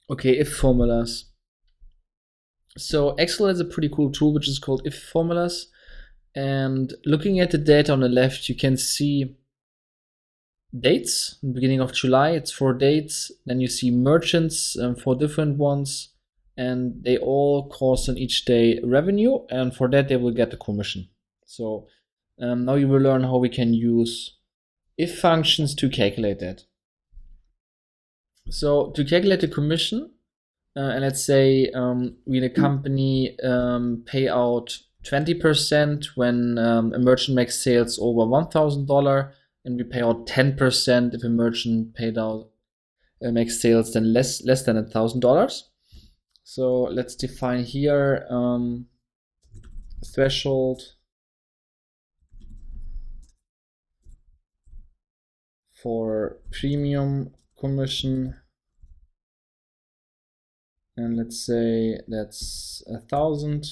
Okay, if formulas. So Excel has a pretty cool tool which is called if formulas. And looking at the data on the left, you can see dates. In the beginning of July, it's 4 dates. Then you see merchants, 4 different ones. And they all cost on each day revenue. And for that, they will get a commission. So now you will learn how we can use if functions to calculate that. So to calculate the commission, and let's say we in a company pay out 20% when a merchant makes sales over $1,000, and we pay out 10% if a merchant paid out makes sales then less than $1,000. So let's define here threshold for premium commission, and let's say that's 1,000,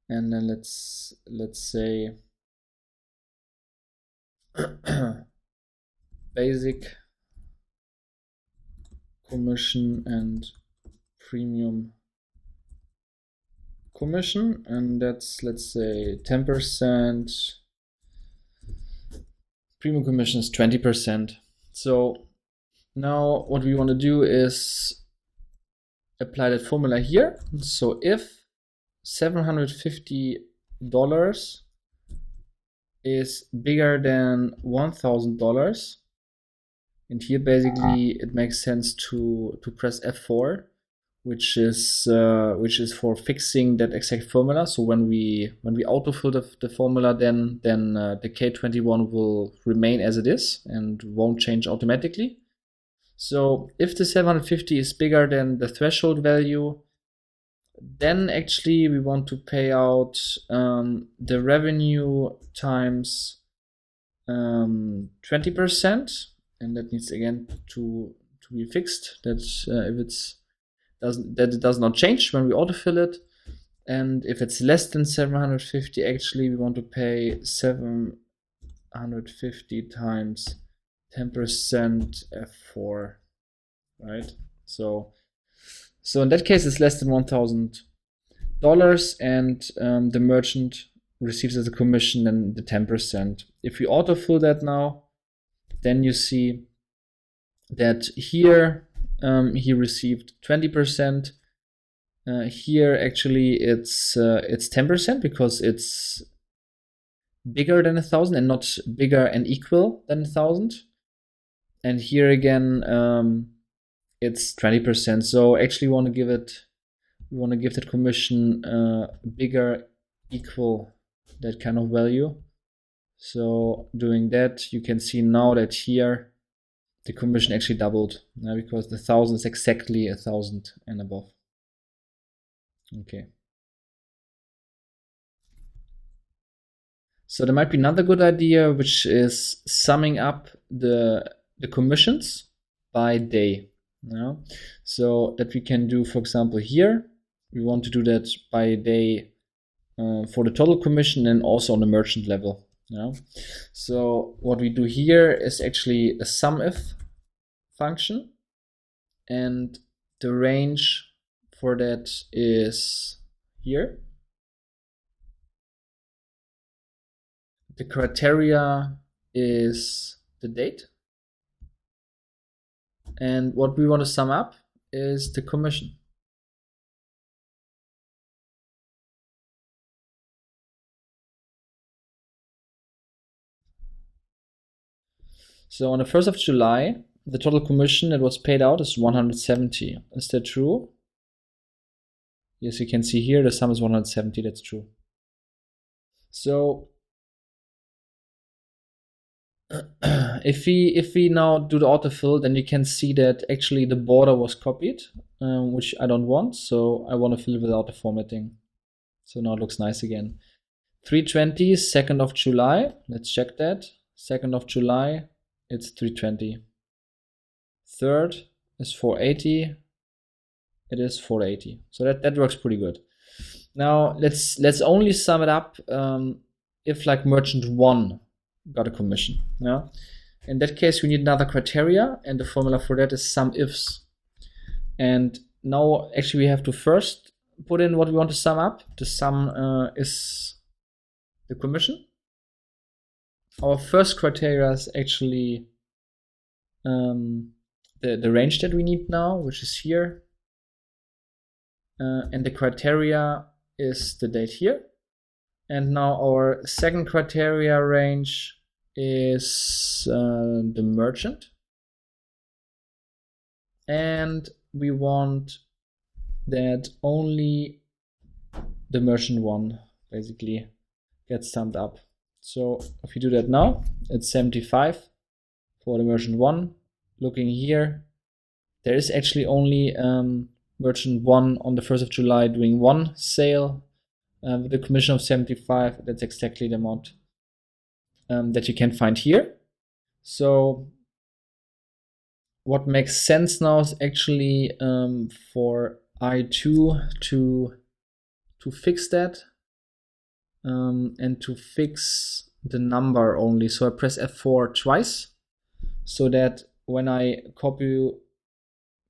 and then let's say basic commission and premium commission, and that's, let's say, 10%. Premium commission is 20%. So now what we want to do is apply that formula here. So if $750 is bigger than $1,000, and here basically it makes sense to press F4, which is for fixing that exact formula. So when we autofill the formula, then the K21 will remain as it is and won't change automatically. So if the 750 is bigger than the threshold value, then actually we want to pay out the revenue times 20%, and that needs again to be fixed. That if it does not change when we autofill it, and if it's less than 750, actually we want to pay 750 times 10% F4, right? So in that case, it's less than $1,000, and the merchant receives as a commission then the 10%. If we autofill that now, then you see that here he received 20%. Here actually it's 10% because it's bigger than 1,000 and not bigger and equal than 1,000. And here again it's 20%. So actually we want to give that commission bigger, equal that kind of value. So doing that, you can see now that here the commission actually doubled, because the 1,000 is exactly 1,000 and above. Okay. So there might be another good idea, which is summing up the commissions by day. So that we can do, for example, here we want to do that by day for the total commission and also on the merchant level. So what we do here is actually a SUMIF function, and the range for that is here. The criteria is the date, and what we want to sum up is the commission. So on the 1st of July, the total commission that was paid out is 170. Is that true? Yes, you can see here the sum is 170. That's true. So if we now do the autofill, then you can see that actually the border was copied, which I don't want. So I want to fill it without the formatting. So now it looks nice again. 320, 2nd of July. Let's check that. 2nd of July, it's 320. 3rd is 480. It is 480. So that works pretty good. Now let's only sum it up if like merchant 1 got a commission. In that case, we need another criteria, and the formula for that is SUMIFs. And now actually we have to first put in what we want to sum up. The sum is the commission. Our first criteria is actually the range that we need now, which is here. And the criteria is the date here. And now our second criteria range is the merchant. And we want that only the merchant one basically gets summed up. So if you do that now, it's 75 for the merchant one. Looking here, there is actually only merchant one on the 1st of July doing one sale with a commission of 75. That's exactly the amount that you can find here. So what makes sense now is actually for I2 to fix that and to fix the number only. So I press F4 twice so that when I copy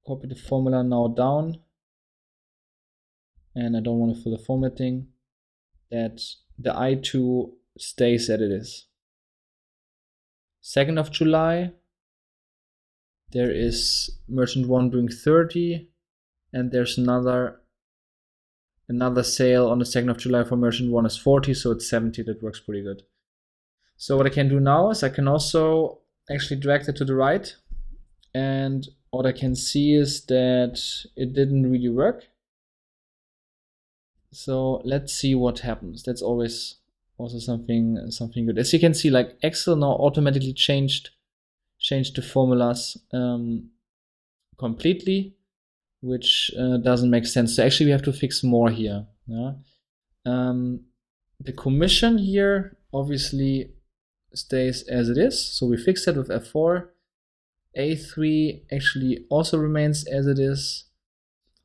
the formula now down, and I don't want to fill the formatting, that the I2 stays as it is. 2nd of July, there is merchant 1 doing 30, and there's another sale on the 2nd of July for merchant 1 is 40, so it's 70. That works pretty good. So what I can do now is I can also actually drag that to the right, and what I can see is that it didn't really work. So let's see what happens. That's always also something good. As you can see, like Excel now automatically changed the formulas completely, which doesn't make sense. So actually we have to fix more here. Yeah? The commission here obviously stays as it is. So we fix that with F4. A3 actually also remains as it is.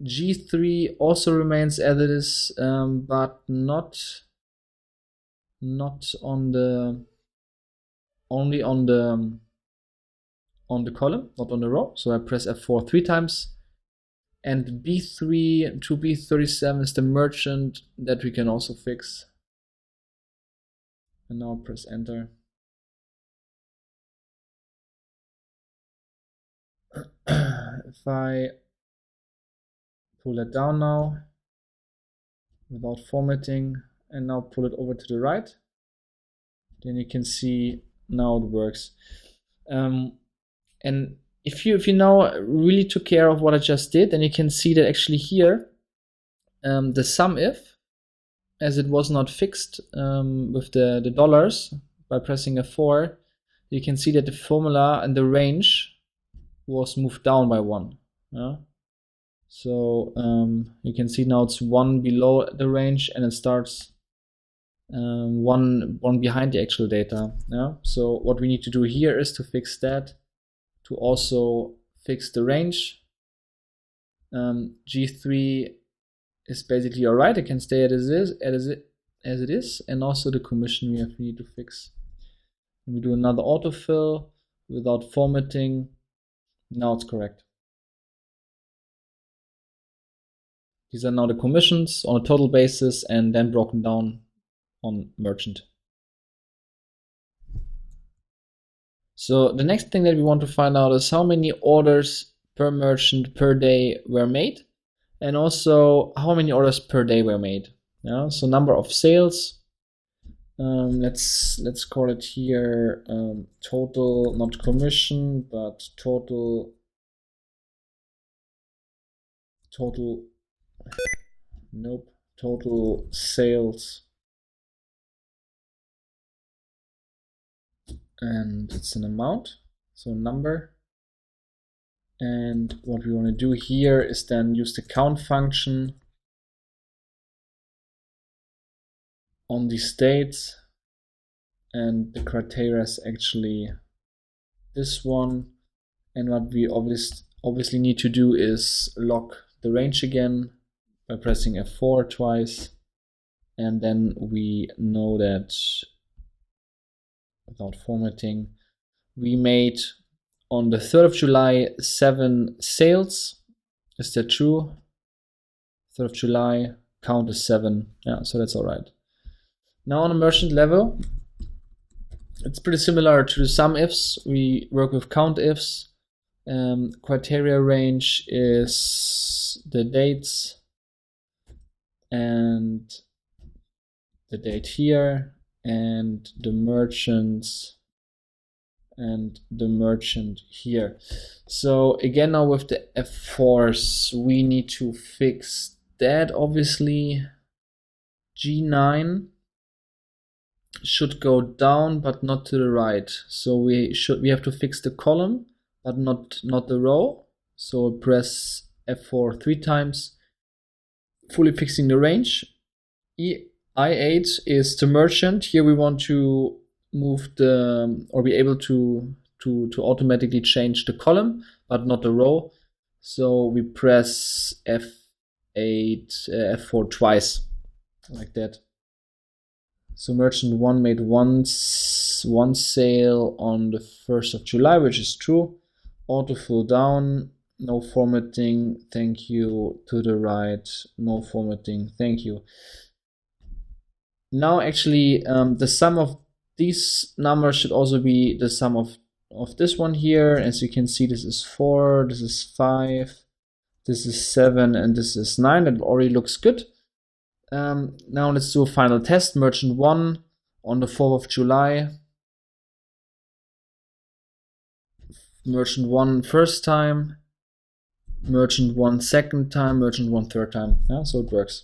G3 also remains as it is, but not on the only on the column, not on the row. So I press F4 3 times, and B3 to B37 is the merchant that we can also fix. And now press enter. If I pull it down now without formatting and now pull it over to the right, then you can see now it works. And if you now really took care of what I just did, then you can see that actually here the sum if, as it was not fixed with the dollars by pressing F4, you can see that the formula and the range was moved down by 1. Yeah? So you can see now it's 1 below the range, and it starts one behind the actual data. Yeah? So what we need to do here is to fix that, to also fix the range. G3 is basically alright. It can stay as it is, and also the commission we need to fix. And we do another autofill without formatting. Now it's correct. These are now the commissions on a total basis and then broken down on merchant. So the next thing that we want to find out is how many orders per merchant per day were made, and also how many orders per day were made. Yeah? So number of sales. Let's call it here total, not commission, but total sales, and it's an amount, so number. And what we want to do here is then use the count function on the states, and the criteria is actually this one. And what we obviously need to do is lock the range again by pressing F4 twice, and then we know that without formatting we made on the 3rd of July 7 sales, Is that true? 3rd of July, count is 7. Yeah, so that's all right. Now on a merchant level, it's pretty similar to the sum ifs. We work with count ifs. Criteria range is the dates and the date here and the merchants and the merchant here. So again, now with the F4s, we need to fix that. Obviously, G9 should go down, but not to the right. So we have to fix the column, but not the row. So press F4 3 times, fully fixing the range. I8 is the merchant. Here we want to move or be able to automatically change the column, but not the row. So we press F4 twice, like that. So merchant 1 made one sale on the 1st of July, which is true. Auto fill down, no formatting, thank you. To the right, no formatting, thank you. Now actually the sum of these numbers should also be the sum of this one here. As you can see, this is 4, this is 5, this is 7, and this is 9. That already looks good. Now let's do a final test. Merchant 1 on the 4th of July. Merchant 1 first time. Merchant 1 second time. Merchant 1 third time. Yeah, so it works.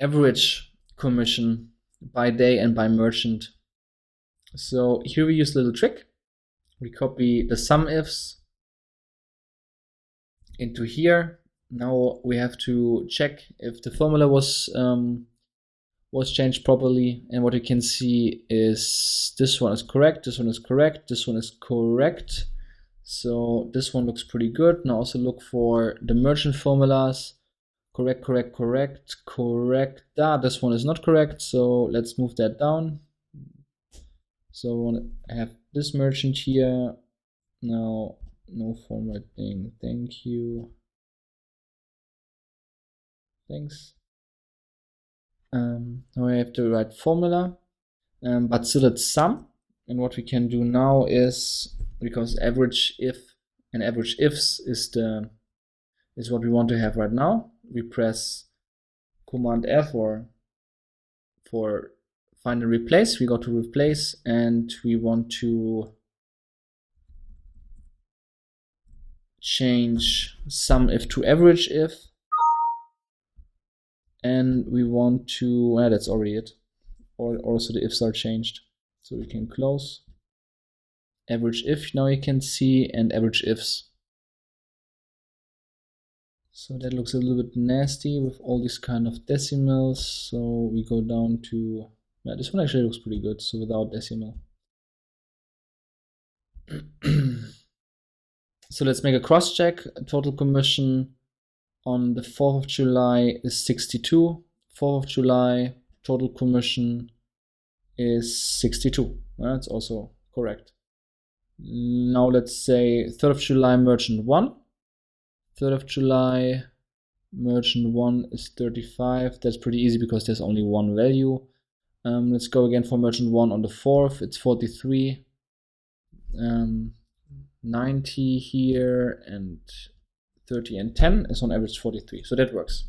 Average commission by day and by merchant. So here we use a little trick. We copy the sum ifs into here. Now we have to check if the formula was changed properly, and what you can see is this one is correct, this one is correct, this one is correct. So this one looks pretty good. Now also look for the merchant formulas. Correct, correct, correct, correct. This one is not correct, so let's move that down. So we want to have this merchant here. Now, no formatting, thank you. Thanks. Now I have the right formula, but still it's sum. And what we can do now is, because average if and average ifs is what we want to have right now, we press Command F for find and replace. We go to replace, and we want to change sum if to average if. And we want to, that's already it. Or also the ifs are changed. So we can close. Average if, now you can see, and average ifs. So that looks a little bit nasty with all these kind of decimals. So we go down to, this one actually looks pretty good, so without decimal. So let's make a cross check. Total commission on the 4th of July is 62. 4th of July, total commission is 62. That's also correct. Now let's say 3rd of July, merchant 1. 3rd of July, merchant 1 is 35. That's pretty easy because there's only one value. Let's go again for merchant 1 on the 4th. It's 43. 90 here, and 30 and 10 is on average 43. So that works.